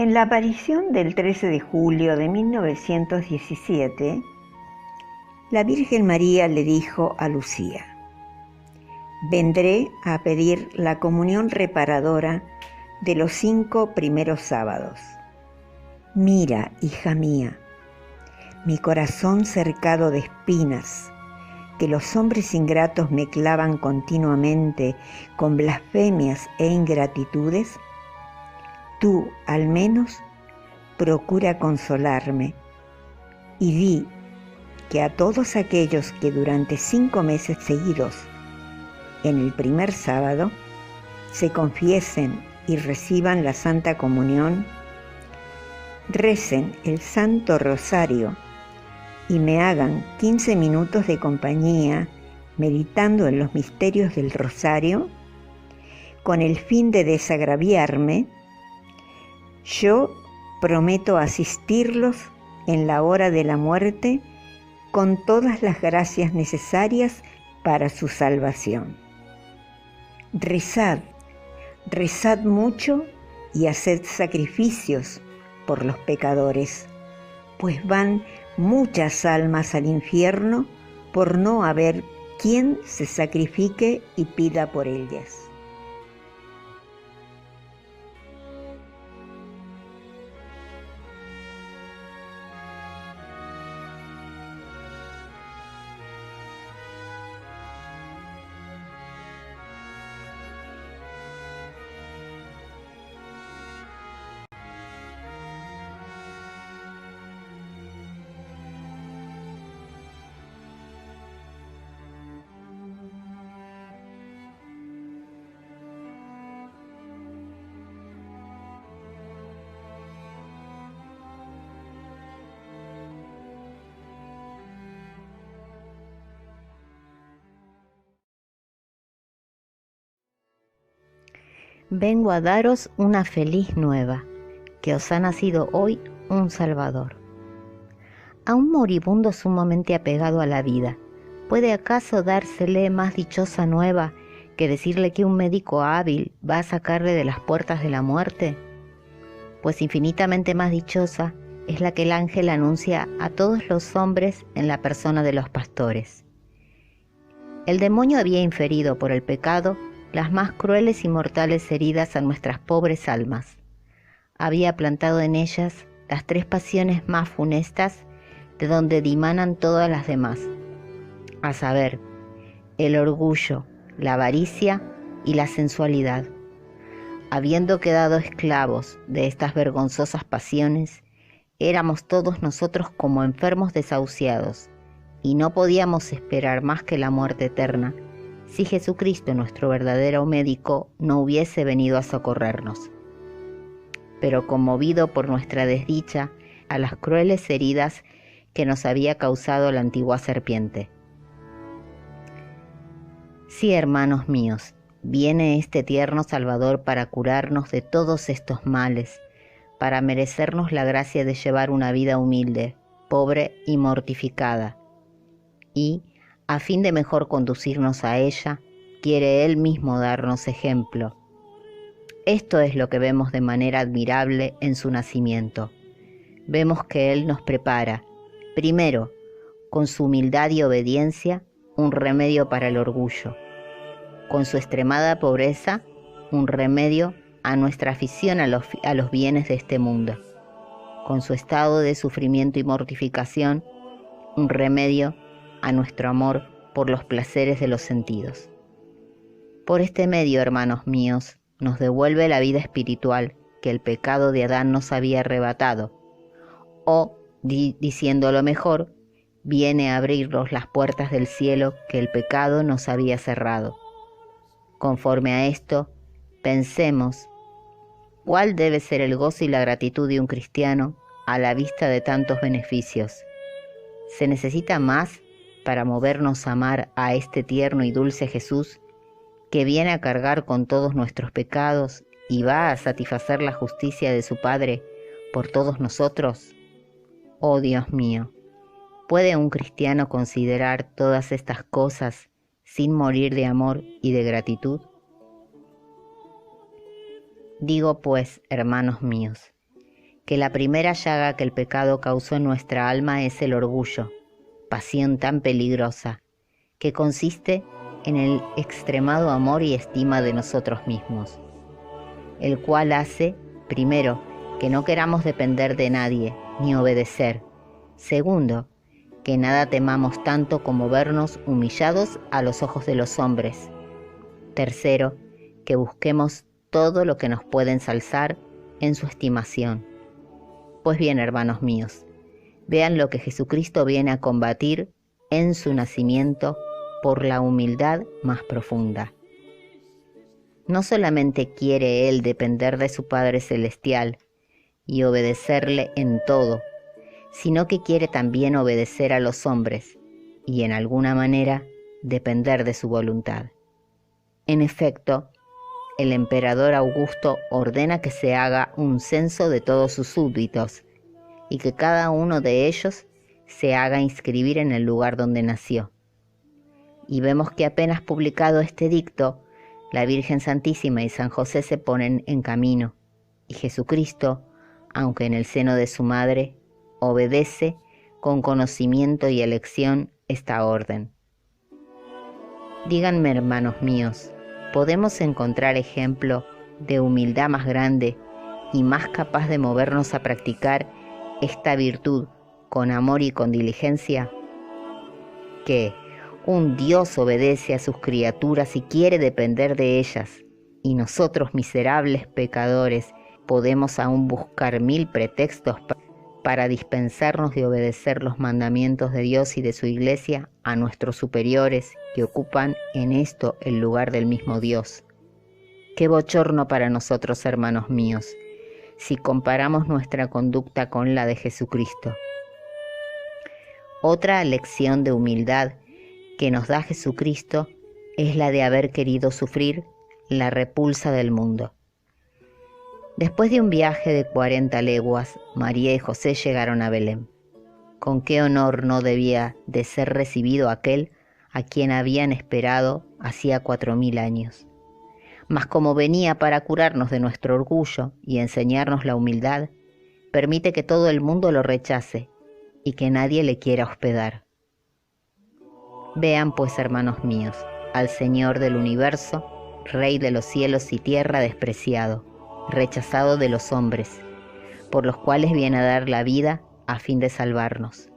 En la aparición del 13 de julio de 1917, la Virgen María le dijo a Lucía: «Vendré a pedir la comunión reparadora de los 5 primeros sábados. Mira, hija mía, mi corazón cercado de espinas, que los hombres ingratos me clavan continuamente con blasfemias e ingratitudes. Tú, al menos, procura consolarme y di que a todos aquellos que durante 5 meses seguidos, en el primer sábado, se confiesen y reciban la Santa Comunión, recen el Santo Rosario y me hagan 15 minutos de compañía meditando en los misterios del Rosario, con el fin de desagraviarme, yo prometo asistirlos en la hora de la muerte con todas las gracias necesarias para su salvación. Rezad, rezad mucho y haced sacrificios por los pecadores, pues van muchas almas al infierno por no haber quien se sacrifique y pida por ellas». Vengo a daros una feliz nueva, que os ha nacido hoy un Salvador. A un moribundo sumamente apegado a la vida, ¿puede acaso dársele más dichosa nueva que decirle que un médico hábil va a sacarle de las puertas de la muerte? Pues infinitamente más dichosa es la que el ángel anuncia a todos los hombres en la persona de los pastores. El demonio había inferido por el pecado las más crueles y mortales heridas a nuestras pobres almas. Había plantado en ellas las 3 pasiones más funestas de donde dimanan todas las demás, a saber, el orgullo, la avaricia y la sensualidad. Habiendo quedado esclavos de estas vergonzosas pasiones, éramos todos nosotros como enfermos desahuciados, y no podíamos esperar más que la muerte eterna, si Jesucristo, nuestro verdadero médico, no hubiese venido a socorrernos. Pero conmovido por nuestra desdicha a las crueles heridas que nos había causado la antigua serpiente. Sí, hermanos míos, viene este tierno Salvador para curarnos de todos estos males, para merecernos la gracia de llevar una vida humilde, pobre y mortificada, y, a fin de mejor conducirnos a ella, quiere Él mismo darnos ejemplo. Esto es lo que vemos de manera admirable en su nacimiento. Vemos que Él nos prepara, primero, con su humildad y obediencia, un remedio para el orgullo, con su extremada pobreza, un remedio a nuestra afición a los bienes de este mundo, con su estado de sufrimiento y mortificación, un remedio a nuestro amor por los placeres de los sentidos. Por este medio, hermanos míos, nos devuelve la vida espiritual que el pecado de Adán nos había arrebatado, o, diciéndolo mejor, viene a abrirnos las puertas del cielo que el pecado nos había cerrado. Conforme a esto, pensemos, ¿cuál debe ser el gozo y la gratitud de un cristiano a la vista de tantos beneficios? ¿Se necesita más para movernos a amar a este tierno y dulce Jesús, que viene a cargar con todos nuestros pecados y va a satisfacer la justicia de su Padre por todos nosotros? Oh Dios mío, ¿puede un cristiano considerar todas estas cosas sin morir de amor y de gratitud? Digo pues, hermanos míos, que la primera llaga que el pecado causó en nuestra alma es el orgullo, pasión tan peligrosa, que consiste en el extremado amor y estima de nosotros mismos, el cual hace, primero, que no queramos depender de nadie ni obedecer. Segundo, que nada temamos tanto como vernos humillados a los ojos de los hombres. Tercero, que busquemos todo lo que nos puede ensalzar en su estimación. Pues bien, hermanos míos, vean lo que Jesucristo viene a combatir en su nacimiento por la humildad más profunda. No solamente quiere Él depender de su Padre Celestial y obedecerle en todo, sino que quiere también obedecer a los hombres y en alguna manera depender de su voluntad. En efecto, el emperador Augusto ordena que se haga un censo de todos sus súbditos y que cada uno de ellos se haga inscribir en el lugar donde nació. Y vemos que apenas publicado este edicto, la Virgen Santísima y San José se ponen en camino, y Jesucristo, aunque en el seno de su madre, obedece con conocimiento y elección esta orden. Díganme, hermanos míos, ¿podemos encontrar ejemplo de humildad más grande y más capaz de movernos a practicar esta virtud con amor y con diligencia? Que un Dios obedece a sus criaturas y quiere depender de ellas, y nosotros, miserables pecadores, podemos aún buscar 1000 pretextos para dispensarnos de obedecer los mandamientos de Dios y de su Iglesia a nuestros superiores que ocupan en esto el lugar del mismo Dios. Qué bochorno para nosotros, hermanos míos, si comparamos nuestra conducta con la de Jesucristo. Otra lección de humildad que nos da Jesucristo es la de haber querido sufrir la repulsa del mundo. Después de un viaje de 40 leguas, María y José llegaron a Belén. Con qué honor no debía de ser recibido aquel a quien habían esperado hacía 4000 años. Mas como venía para curarnos de nuestro orgullo y enseñarnos la humildad, permite que todo el mundo lo rechace y que nadie le quiera hospedar. Vean pues, hermanos míos, al Señor del universo, Rey de los cielos y tierra despreciado, rechazado de los hombres, por los cuales viene a dar la vida a fin de salvarnos.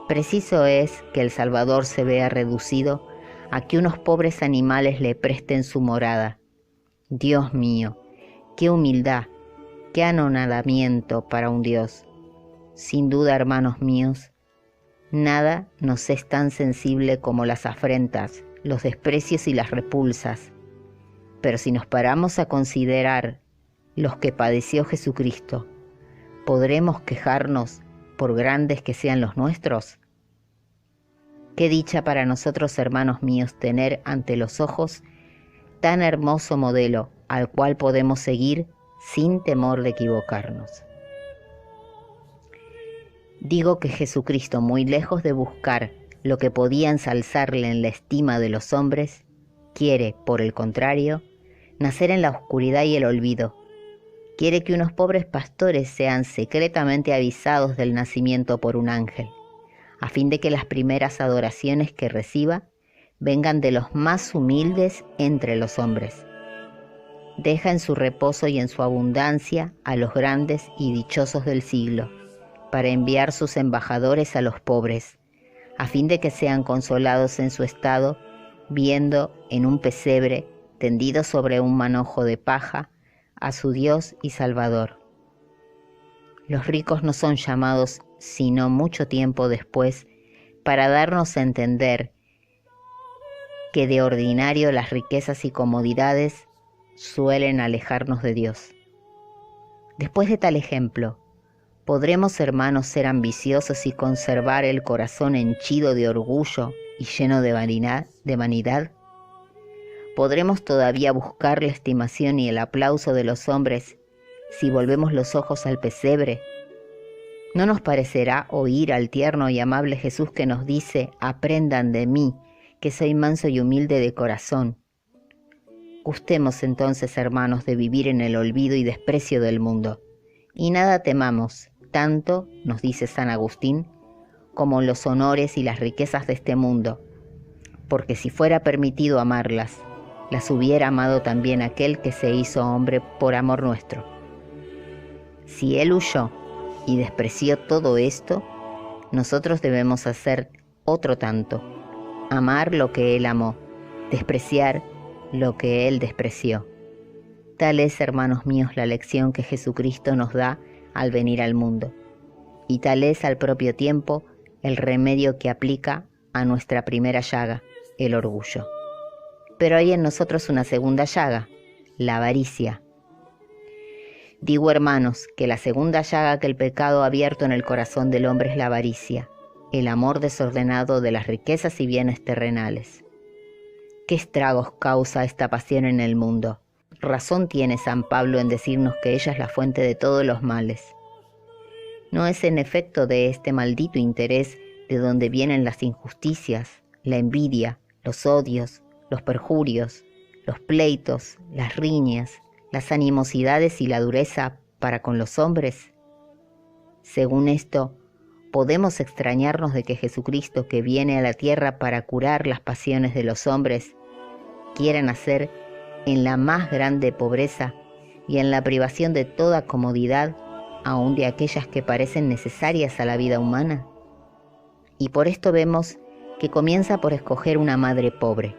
Preciso es que el Salvador se vea reducido a que unos pobres animales le presten su morada. Dios mío, qué humildad, qué anonadamiento para un Dios. Sin duda, hermanos míos, nada nos es tan sensible como las afrentas, los desprecios y las repulsas. Pero si nos paramos a considerar los que padeció Jesucristo, ¿podremos quejarnos por grandes que sean los nuestros? Qué dicha para nosotros, hermanos míos, tener ante los ojos tan hermoso modelo al cual podemos seguir sin temor de equivocarnos. Digo que Jesucristo, muy lejos de buscar lo que podía ensalzarle en la estima de los hombres, quiere, por el contrario, nacer en la oscuridad y el olvido. Quiere que unos pobres pastores sean secretamente avisados del nacimiento por un ángel, a fin de que las primeras adoraciones que reciba vengan de los más humildes entre los hombres. Deja en su reposo y en su abundancia a los grandes y dichosos del siglo, para enviar sus embajadores a los pobres, a fin de que sean consolados en su estado, viendo en un pesebre, tendido sobre un manojo de paja, a su Dios y Salvador. Los ricos no son llamados sino mucho tiempo después para darnos a entender que de ordinario las riquezas y comodidades suelen alejarnos de Dios. Después de tal ejemplo, ¿podremos, hermanos, ser ambiciosos y conservar el corazón henchido de orgullo y lleno de vanidad? ¿Podremos todavía buscar la estimación y el aplauso de los hombres si volvemos los ojos al pesebre? ¿No nos parecerá oír al tierno y amable Jesús que nos dice: aprendan de mí, que soy manso y humilde de corazón? Gustemos entonces, hermanos, de vivir en el olvido y desprecio del mundo, Y nada temamos, tanto, nos dice San Agustín, como los honores y las riquezas de este mundo, porque si fuera permitido amarlas, las hubiera amado también aquel que se hizo hombre por amor nuestro. Si Él huyó y despreció todo esto, nosotros debemos hacer otro tanto, amar lo que Él amó, despreciar lo que Él despreció. Tal es, hermanos míos, la lección que Jesucristo nos da al venir al mundo, y tal es al propio tiempo el remedio que aplica a nuestra primera llaga, el orgullo. Pero hay en nosotros una segunda llaga, la avaricia. Digo, hermanos, que la segunda llaga que el pecado ha abierto en el corazón del hombre es la avaricia, el amor desordenado de las riquezas y bienes terrenales. ¿Qué estragos causa esta pasión en el mundo? Razón tiene San Pablo en decirnos que ella es la fuente de todos los males. ¿No es en efecto de este maldito interés de donde vienen las injusticias, la envidia, los odios, los perjurios, los pleitos, las riñas, las animosidades y la dureza para con los hombres? Según esto, podemos extrañarnos de que Jesucristo, que viene a la tierra para curar las pasiones de los hombres, quiera nacer en la más grande pobreza y en la privación de toda comodidad, aun de aquellas que parecen necesarias a la vida humana. Y por esto vemos que comienza por escoger una madre pobre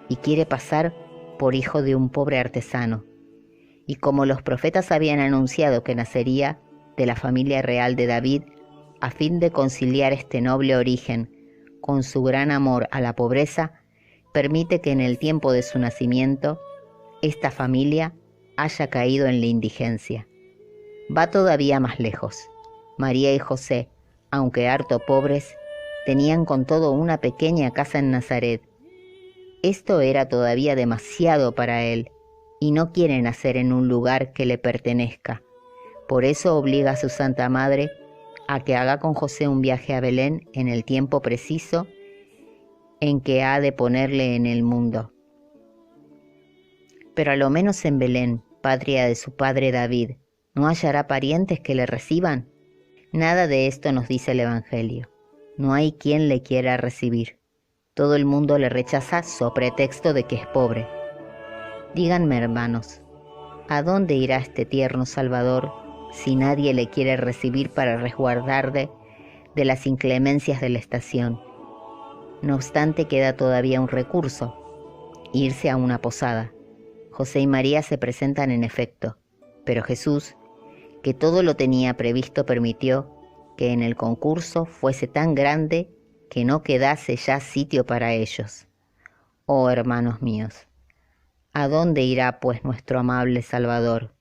y quiere pasar por hijo de un pobre artesano. Y como los profetas habían anunciado que nacería de la familia real de David, a fin de conciliar este noble origen con su gran amor a la pobreza, permite que en el tiempo de su nacimiento esta familia haya caído en la indigencia. Va todavía más lejos. María y José, aunque harto pobres, tenían con todo una pequeña casa en Nazaret. Esto era todavía demasiado para él, y no quiere nacer en un lugar que le pertenezca. Por eso obliga a su Santa Madre a que haga con José un viaje a Belén en el tiempo preciso en que ha de ponerle en el mundo. Pero a lo menos en Belén, patria de su padre David, ¿no hallará parientes que le reciban? Nada de esto nos dice el Evangelio. No hay quien le quiera recibir. Todo el mundo le rechaza so pretexto de que es pobre. Díganme, hermanos, ¿a dónde irá este tierno Salvador si nadie le quiere recibir para resguardarle de las inclemencias de la estación? No obstante, queda todavía un recurso: irse a una posada. José y María se presentan en efecto, pero Jesús, que todo lo tenía previsto, permitió que en el concurso fuese tan grande que no quedase ya sitio para ellos. Oh, hermanos míos, ¿a dónde irá pues nuestro amable Salvador?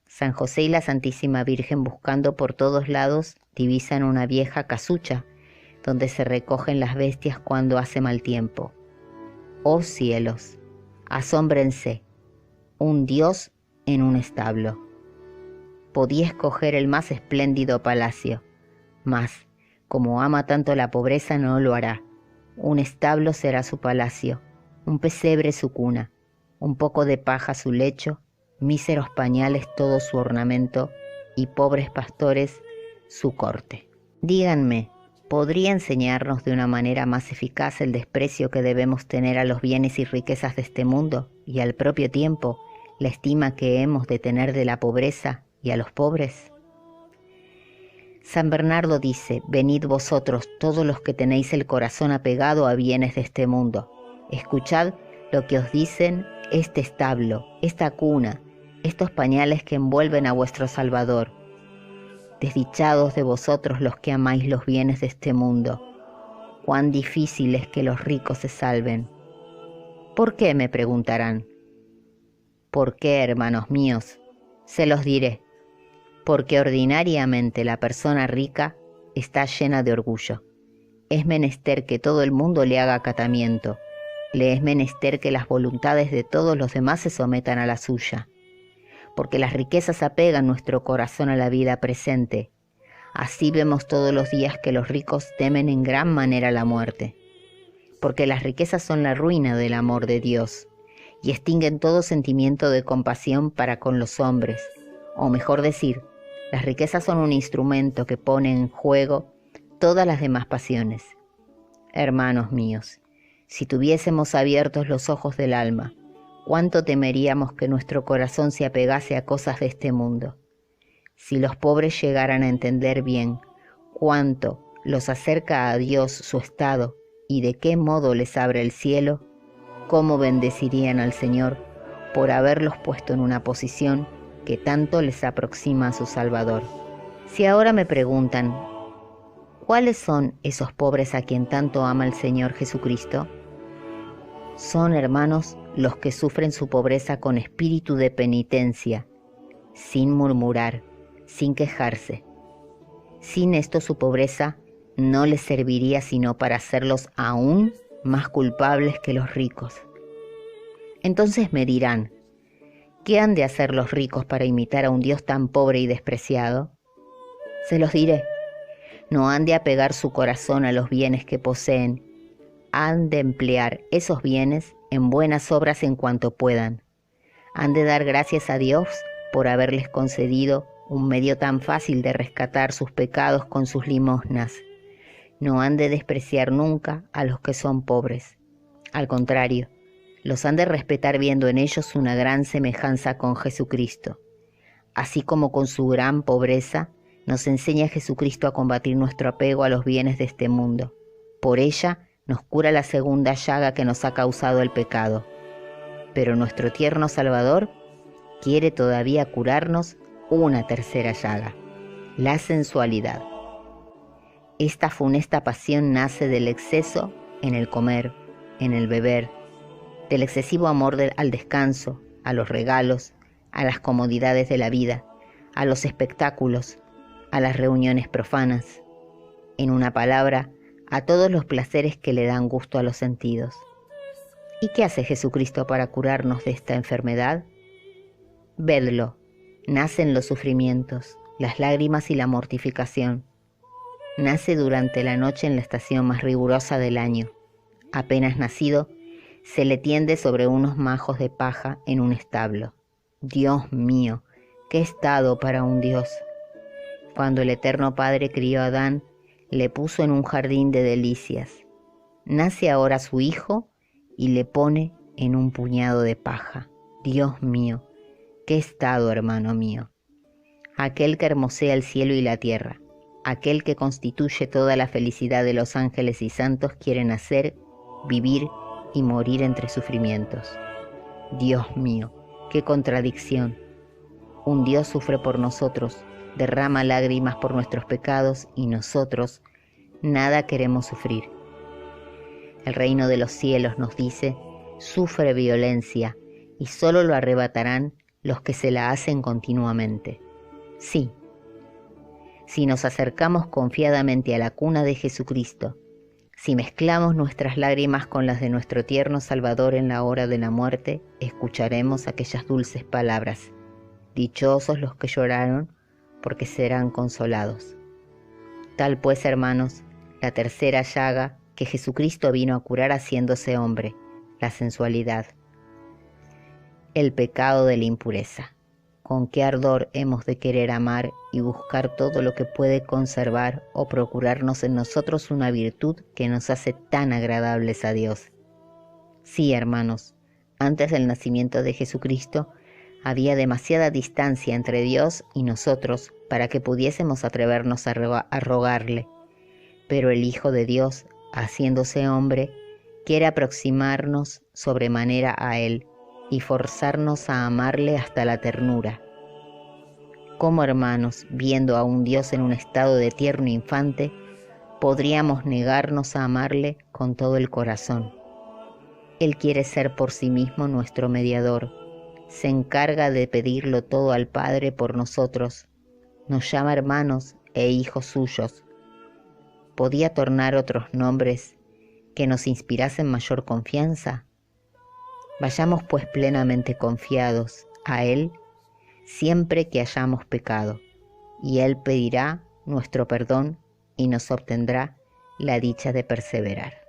San José y la Santísima Virgen, buscando por todos lados, divisan una vieja casucha donde se recogen las bestias cuando hace mal tiempo. Oh cielos, asómbrense, un Dios en un establo. Podía escoger el más espléndido palacio, mas, como ama tanto la pobreza, no lo hará. Un establo será su palacio, un pesebre su cuna, un poco de paja su lecho, míseros pañales todo su ornamento, y pobres pastores su corte. Díganme, ¿podría enseñarnos de una manera más eficaz el desprecio que debemos tener a los bienes y riquezas de este mundo, y al propio tiempo la estima que hemos de tener de la pobreza y a los pobres? San Bernardo dice: venid vosotros todos los que tenéis el corazón apegado a bienes de este mundo, escuchad lo que os dicen este establo, esta cuna, estos pañales que envuelven a vuestro Salvador. Desdichados de vosotros los que amáis los bienes de este mundo, cuán difícil es que los ricos se salven. ¿Por qué?, me preguntarán. ¿Por qué, hermanos míos? Se los diré. Porque ordinariamente la persona rica está llena de orgullo. Es menester que todo el mundo le haga acatamiento. Le es menester que las voluntades de todos los demás se sometan a la suya. Porque las riquezas apegan nuestro corazón a la vida presente. Así vemos todos los días que los ricos temen en gran manera la muerte. Porque las riquezas son la ruina del amor de Dios y extinguen todo sentimiento de compasión para con los hombres, o mejor decir, Las riquezas son un instrumento que pone en juego todas las demás pasiones. Hermanos míos, si tuviésemos abiertos los ojos del alma, ¿cuánto temeríamos que nuestro corazón se apegase a cosas de este mundo? Si los pobres llegaran a entender bien cuánto los acerca a Dios su estado y de qué modo les abre el cielo, ¿cómo bendecirían al Señor por haberlos puesto en una posición que tanto les aproxima a su Salvador? Si ahora me preguntan, ¿cuáles son esos pobres a quien tanto ama el Señor Jesucristo? Son, hermanos, los que sufren su pobreza con espíritu de penitencia, sin murmurar, sin quejarse. Sin esto su pobreza no les serviría sino para hacerlos aún más culpables que los ricos. Entonces me dirán, ¿qué han de hacer los ricos para imitar a un Dios tan pobre y despreciado? Se los diré, no han de apegar su corazón a los bienes que poseen, han de emplear esos bienes en buenas obras en cuanto puedan. Han de dar gracias a Dios por haberles concedido un medio tan fácil de rescatar sus pecados con sus limosnas. No han de despreciar nunca a los que son pobres. Al contrario, los han de respetar viendo en ellos una gran semejanza con Jesucristo. Así como con su gran pobreza, nos enseña Jesucristo a combatir nuestro apego a los bienes de este mundo. Por ella nos cura la segunda llaga que nos ha causado el pecado. Pero nuestro tierno Salvador quiere todavía curarnos una tercera llaga, la sensualidad. Esta funesta pasión nace del exceso en el comer, en el beber, del excesivo amor al descanso, a los regalos, a las comodidades de la vida, a los espectáculos, a las reuniones profanas. En una palabra, a todos los placeres que le dan gusto a los sentidos. ¿Y qué hace Jesucristo para curarnos de esta enfermedad? Vedlo, nacen los sufrimientos, las lágrimas y la mortificación. Nace durante la noche en la estación más rigurosa del año. Apenas nacido, se le tiende sobre unos majos de paja en un establo. Dios mío, qué estado para un Dios. Cuando el Eterno Padre crió a Adán, le puso en un jardín de delicias. Nace ahora su hijo y le pone en un puñado de paja. Dios mío, qué estado, hermano mío. Aquel que hermosea el cielo y la tierra, aquel que constituye toda la felicidad de los ángeles y santos, quiere nacer, vivir y morir entre sufrimientos. Dios mío, qué contradicción. Un Dios sufre por nosotros, derrama lágrimas por nuestros pecados y nosotros nada queremos sufrir. El reino de los cielos, nos dice, sufre violencia y solo lo arrebatarán los que se la hacen continuamente. Sí, si nos acercamos confiadamente a la cuna de Jesucristo, si mezclamos nuestras lágrimas con las de nuestro tierno Salvador en la hora de la muerte, escucharemos aquellas dulces palabras. Dichosos los que lloraron, porque serán consolados. Tal pues, hermanos, la tercera llaga que Jesucristo vino a curar haciéndose hombre, la sensualidad. El pecado de la impureza. Con qué ardor hemos de querer amar y buscar todo lo que puede conservar o procurarnos en nosotros una virtud que nos hace tan agradables a Dios. Sí, hermanos, antes del nacimiento de Jesucristo, había demasiada distancia entre Dios y nosotros para que pudiésemos atrevernos a rogarle. Pero el Hijo de Dios, haciéndose hombre, quiere aproximarnos sobremanera a Él y forzarnos a amarle hasta la ternura. ¿Cómo, hermanos, viendo a un Dios en un estado de tierno infante, podríamos negarnos a amarle con todo el corazón? Él quiere ser por sí mismo nuestro mediador. Se encarga de pedirlo todo al Padre por nosotros. Nos llama hermanos e hijos suyos. ¿Podía tornar otros nombres que nos inspirasen mayor confianza? Vayamos pues plenamente confiados a Él siempre que hayamos pecado, y Él pedirá nuestro perdón y nos obtendrá la dicha de perseverar.